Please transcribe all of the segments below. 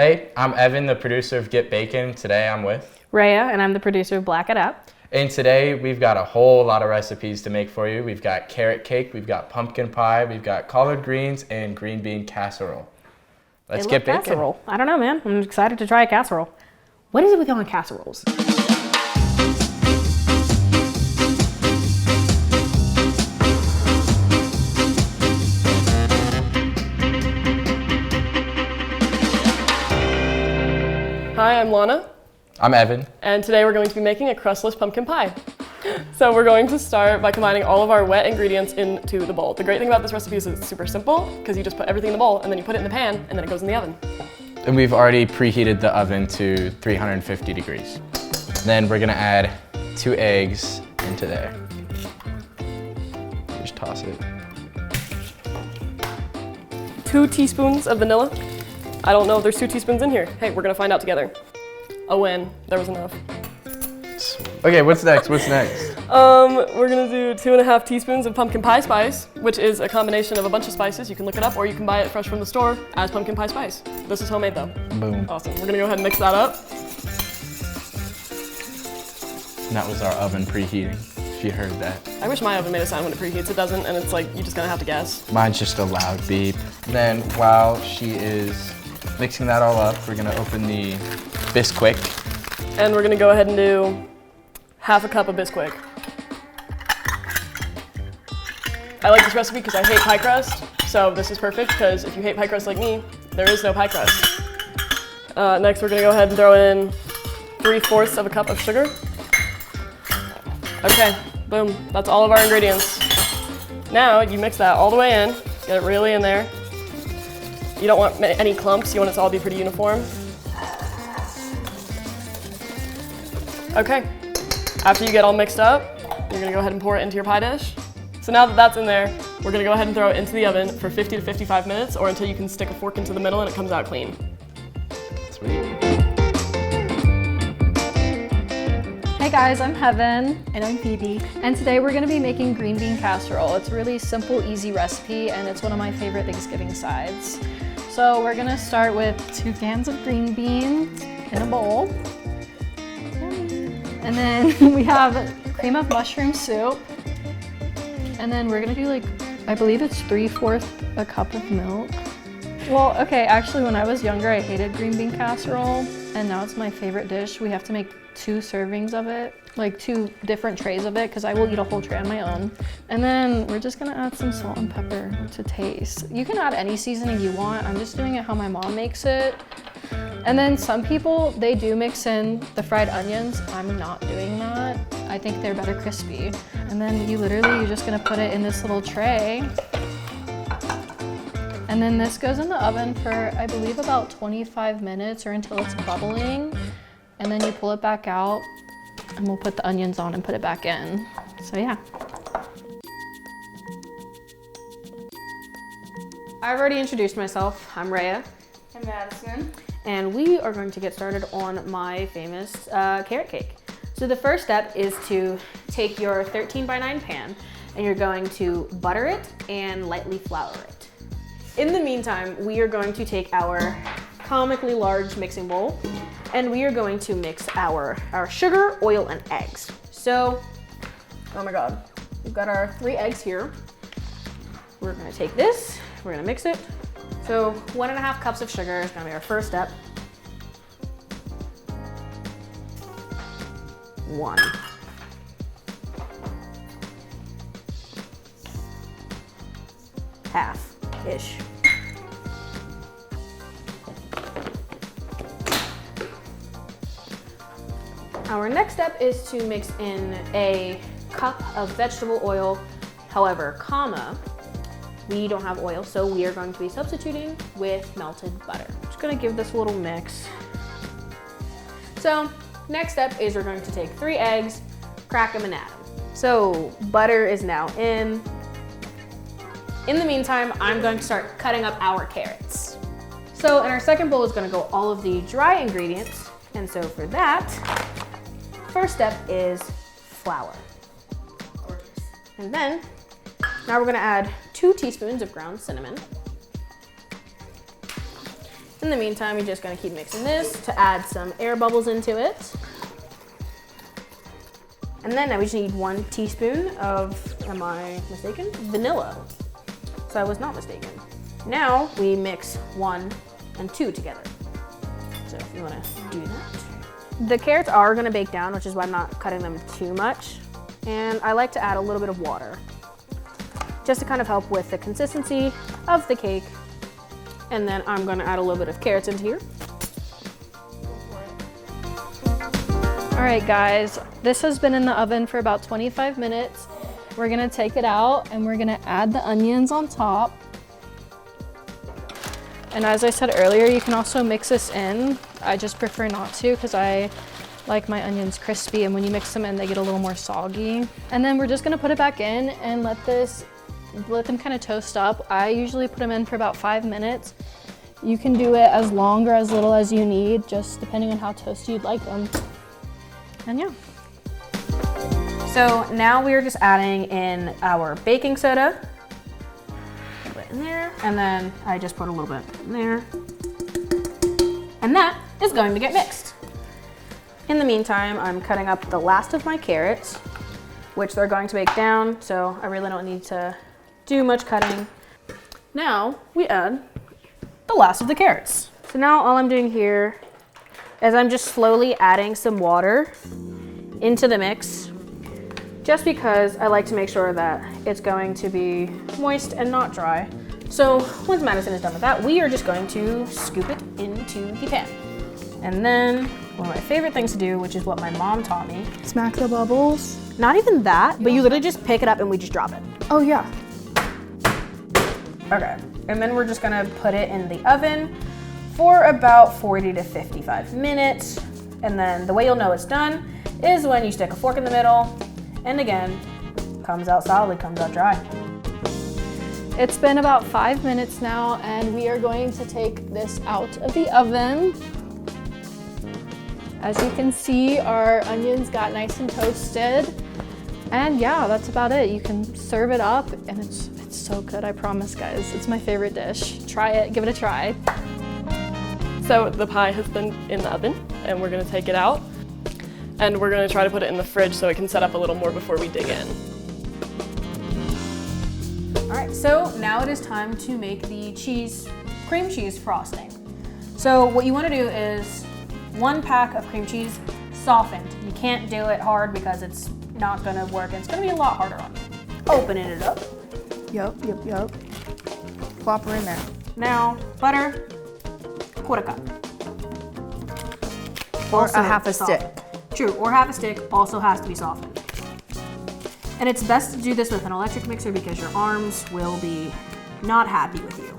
Hey, I'm Evan, the producer of Get Bakin. Today I'm with Rhea, and I'm the producer of Black It Up. And today we've got a whole lot of recipes to make for you. We've got carrot cake, we've got pumpkin pie, we've got collard greens, and green bean casserole. Let's get baking. Casserole. I don't know, man. I'm excited to try a casserole. What is it with you on casseroles? Hi, I'm Lana. I'm Evan. And today we're going to be making a crustless pumpkin pie. So we're going to start by combining all of our wet ingredients into the bowl. The great thing about this recipe is it's super simple because you just put everything in the bowl and then you put it in the pan and then it goes in the oven. And we've already preheated the oven to 350 degrees. Then we're gonna add 2 eggs into there. Just toss it. 2 teaspoons of vanilla. I don't know if there's 2 teaspoons in here. Hey, we're gonna find out together. A win, there was enough. Okay, what's next? What's next? We're gonna do 2.5 teaspoons of pumpkin pie spice, which is a combination of a bunch of spices. You can look it up or you can buy it fresh from the store as pumpkin pie spice. This is homemade though. Boom. Awesome, we're gonna go ahead and mix that up. And that was our oven preheating, if you heard that. I wish my oven made a sound when it preheats. It doesn't, and it's like, you're just gonna have to guess. Mine's just a loud beep. Then while she is mixing that all up, we're gonna open the Bisquick. And we're gonna go ahead and do 1/2 cup of Bisquick. I like this recipe because I hate pie crust, so this is perfect because if you hate pie crust like me, there is no pie crust. Next, we're gonna go ahead and throw in 3/4 of a cup of sugar. Okay, boom, that's all of our ingredients. Now you mix that all the way in, get it really in there. You don't want any clumps, you want it to all be pretty uniform. Okay, after you get all mixed up, you're gonna go ahead and pour it into your pie dish. So now that that's in there, we're gonna go ahead and throw it into the oven for 50 to 55 minutes or until you can stick a fork into the middle and it comes out clean. Sweet. Hey guys, I'm Heaven. And I'm Phoebe. And today we're gonna be making green bean casserole. It's a really simple, easy recipe, and it's one of my favorite Thanksgiving sides. So we're gonna start with 2 cans of green beans in a bowl. And then we have cream of mushroom soup. And then we're gonna do I believe it's 3/4 a cup of milk. Well, okay, actually when I was younger, I hated green bean casserole, and now it's my favorite dish. We have to make 2 servings of it, 2 different trays of it, because I will eat a whole tray on my own. And then we're just gonna add some salt and pepper to taste. You can add any seasoning you want. I'm just doing it how my mom makes it. And then some people, they do mix in the fried onions. I'm not doing that. I think they're better crispy. And then you're just gonna put it in this little tray. And then this goes in the oven for, I believe, about 25 minutes or until it's bubbling. And then you pull it back out and we'll put the onions on and put it back in. So yeah. I've already introduced myself. I'm Rhea. I'm Madison. And we are going to get started on my famous carrot cake. So the first step is to take your 13x9 pan and you're going to butter it and lightly flour it. In the meantime, we are going to take our comically large mixing bowl and we are going to mix our sugar, oil, and eggs. So, oh my God, we've got our 3 eggs here. We're gonna take this, we're gonna mix it. So 1.5 cups of sugar is gonna be our first step. 1. Half-ish. Our next step is to mix in a cup of vegetable oil. However, we don't have oil, so we are going to be substituting with melted butter. Just gonna give this a little mix. So, next step is we're going to take 3 eggs, crack them and add them. So, butter is now in. In the meantime, I'm going to start cutting up our carrots. So, in our second bowl is gonna go all of the dry ingredients. And so for that, first step is flour. Gorgeous. And then, now we're gonna add 2 teaspoons of ground cinnamon. In the meantime, you're just gonna keep mixing this to add some air bubbles into it. And then we just need 1 teaspoon of, am I mistaken? Vanilla. So I was not mistaken. Now we mix 1 and 2 together. So if you wanna do that. The carrots are gonna bake down, which is why I'm not cutting them too much. And I like to add a little bit of water, just to kind of help with the consistency of the cake. And then I'm gonna add a little bit of carrots into here. All right, guys, this has been in the oven for about 25 minutes. We're gonna take it out and we're gonna add the onions on top. And as I said earlier, you can also mix this in. I just prefer not to because I like my onions crispy, and when you mix them in, they get a little more soggy. And then we're just gonna put it back in and let them kind of toast up. I usually put them in for about 5 minutes. You can do it as long or as little as you need, just depending on how toasty you'd like them. And yeah. So now we're just adding in our baking soda. Put it in there, and then I just put a little bit in there. And that is going to get mixed. In the meantime, I'm cutting up the last of my carrots, which they're going to bake down, so I really don't need to do much cutting. Now we add the last of the carrots. So now all I'm doing here is I'm just slowly adding some water into the mix, just because I like to make sure that it's going to be moist and not dry. So once Madison is done with that, we are just going to scoop it into the pan. And then one of my favorite things to do, which is what my mom taught me. Smack the bubbles. Not even that, but you literally just pick it up and we just drop it. Oh yeah. Okay, and then we're just gonna put it in the oven for about 40 to 55 minutes. And then the way you'll know it's done is when you stick a fork in the middle, and again, comes out solid, comes out dry. It's been about 5 minutes now, and we are going to take this out of the oven. As you can see, our onions got nice and toasted. And yeah, that's about it. You can serve it up, and it's so good, I promise, guys. It's my favorite dish. Try it, give it a try. So the pie has been in the oven, and we're gonna take it out. And we're gonna try to put it in the fridge so it can set up a little more before we dig in. All right, so now it is time to make the cream cheese frosting. So what you wanna do is 1 pack of cream cheese softened. You can't do it hard because it's not gonna work, and it's gonna be a lot harder on you. Opening it up. Yup. Plop her in there. Now, butter, 1/4 cup. Or Also a half a softened. stick. True, or half a stick also has to be softened. And it's best to do this with an electric mixer because your arms will be not happy with you.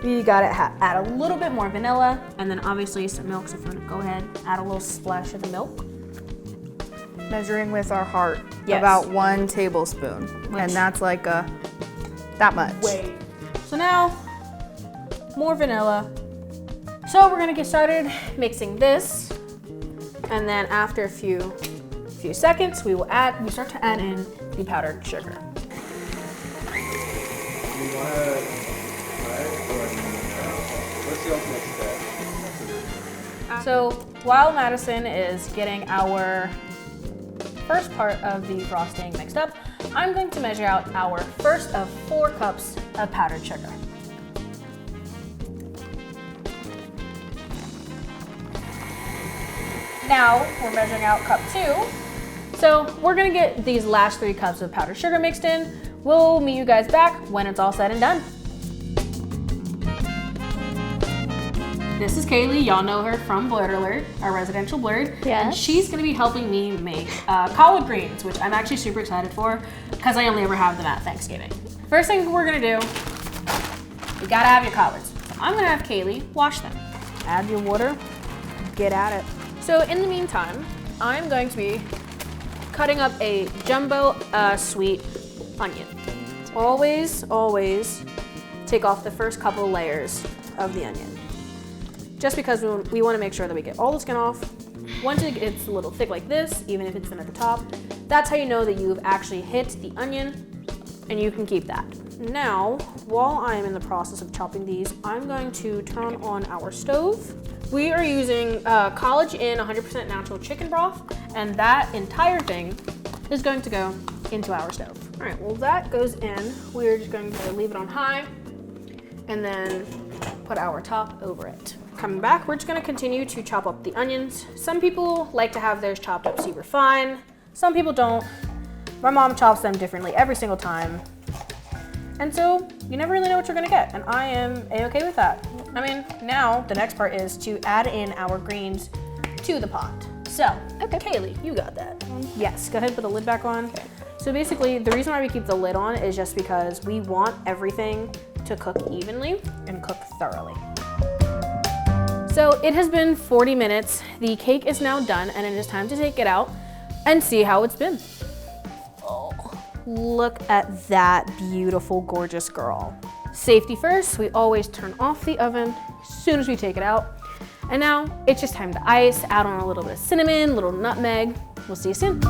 You gotta add a little bit more vanilla, and then obviously some milk. So if you wanna go ahead, add a little splash of the milk. Measuring with our heart. Yes. About 1 tablespoon. Which- And that's like that much. So now, more vanilla. So we're gonna get started mixing this, and then after a few seconds, we start to add in the powdered sugar. So while Madison is getting our first part of the frosting mixed up, I'm going to measure out our first of 4 cups of powdered sugar. Now we're measuring out cup 2. So we're gonna get these last 3 cups of powdered sugar mixed in. We'll meet you guys back when it's all said and done. This is Kaylee, y'all know her from Blurred Alert, our residential blurred. Yes. And she's gonna be helping me make collard greens, which I'm actually super excited for because I only ever have them at Thanksgiving. First thing we're gonna do, you gotta have your collards. So I'm gonna have Kaylee wash them. Add your water, get at it. So in the meantime, I'm going to be cutting up a jumbo sweet onion. Always take off the first couple layers of the onion. Just because we want to make sure that we get all the skin off. Once it's a little thick like this, even if it's thin at the top, that's how you know that you've actually hit the onion, and you can keep that. Now, while I'm in the process of chopping these, I'm going to turn on our stove. We are using College Inn 100% natural chicken broth, and that entire thing is going to go into our stove. All right, well that goes in. We're just going to leave it on high and then put our top over it. Coming back, we're just gonna continue to chop up the onions. Some people like to have theirs chopped up super fine. Some people don't. My mom chops them differently every single time. And so you never really know what you're gonna get, and I am A-okay with that. I mean, now the next part is to add in our greens to the pot. So, okay, Kaylee, you got that. Yes, go ahead and put the lid back on. Okay. So basically, the reason why we keep the lid on is just because we want everything to cook evenly and cook thoroughly. So it has been 40 minutes. The cake is now done, and it is time to take it out and see how it's been. Oh, look at that beautiful, gorgeous girl. Safety first, we always turn off the oven as soon as we take it out. And now it's just time to ice, add on a little bit of cinnamon, a little nutmeg. We'll see you soon.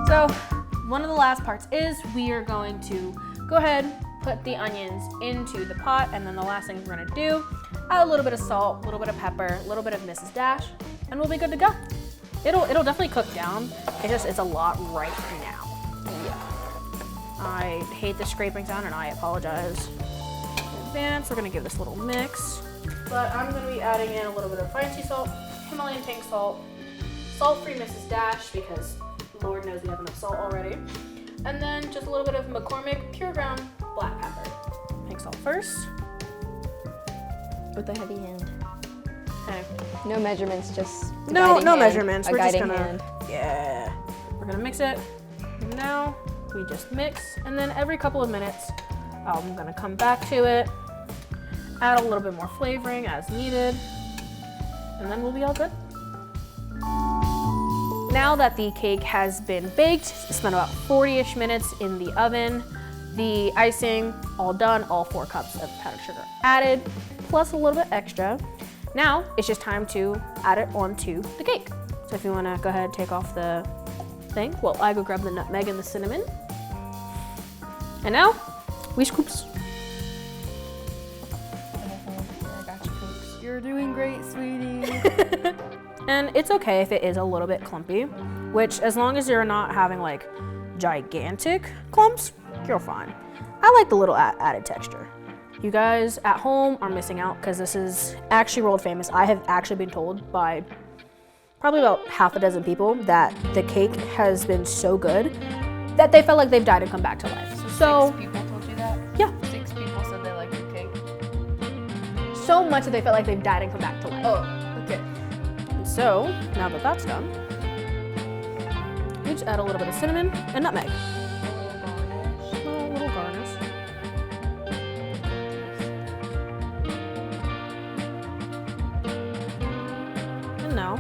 So one of the last parts is we are going to go ahead, put the onions into the pot, and then the last thing we're gonna do, add a little bit of salt, a little bit of pepper, a little bit of Mrs. Dash, and we'll be good to go. It'll definitely cook down. It's a lot right now. Yeah. I hate the scraping sound and I apologize in advance. We're gonna give this a little mix. But I'm gonna be adding in a little bit of fine sea salt, Himalayan pink salt, salt-free Mrs. Dash because Lord knows we have enough salt already. And then just a little bit of McCormick pure ground black pepper. Pink salt first. With a heavy hand. Okay. No measurements, just no measurements. We're just gonna, hand. yeah. We're gonna mix it. And now we just mix, and then every couple of minutes, I'm gonna come back to it, add a little bit more flavoring as needed, and then we'll be all good. Now that the cake has been baked, it's been about 40-ish minutes in the oven. The icing, all done, all 4 cups of powdered sugar added, plus a little bit extra. Now, it's just time to add it onto the cake. So if you wanna go ahead and take off the thing, while I go grab the nutmeg and the cinnamon. And now, we scoops. You're doing great, sweetie. And it's okay if it is a little bit clumpy, which as long as you're not having like gigantic clumps, you're fine. I like the little added texture. You guys at home are missing out because this is actually world famous. I have actually been told by probably about half a dozen people that the cake has been so good that they felt like they've died and come back to life. So 6 people told you that? Yeah. 6 people said they liked your cake. so much that they felt like they've died and come back to life. Oh, okay. So now that that's done, we just add a little bit of cinnamon and nutmeg. A little garnish. And now,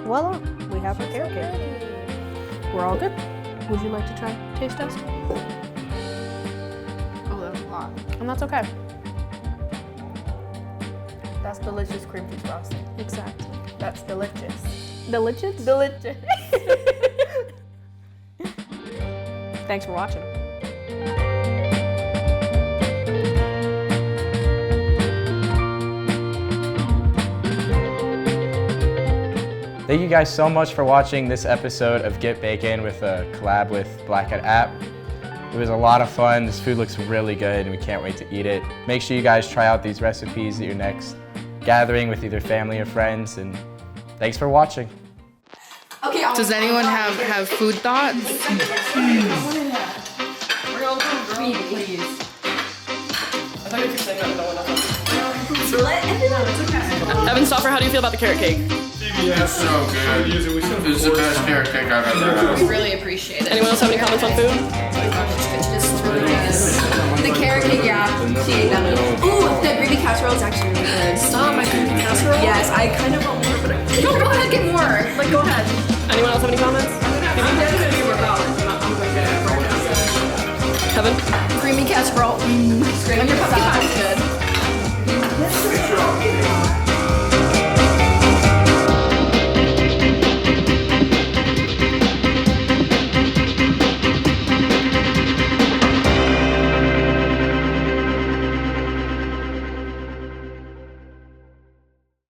voila, we have our carrot cake. We're all good. Would you like to try taste test? Oh, that's a lot. And that's okay. That's delicious cream cheese frosting. Exactly. That's delicious. Delicious? Delicious. Thanks for watching. Thank you guys so much for watching this episode of Get Bakin with a collab with Black Hat App. It was a lot of fun. This food looks really good and we can't wait to eat it. Make sure you guys try out these recipes at your next gathering with either family or friends, and thanks for watching. Okay. Does anyone have food thoughts? Evan Stoffer, how do you feel about the carrot cake? It's so good. It's the best carrot cake I've ever had. We really appreciate it. Anyone else have any comments on food? The carrot cake, yeah. She ate that one. Ooh, the gravy casserole is actually really good. Stop, my gravy casserole? Yes, I kind of want more, but I... No, go ahead, get more. Like, go ahead. Anyone else have any comments? I'm definitely going to work out. Kevin?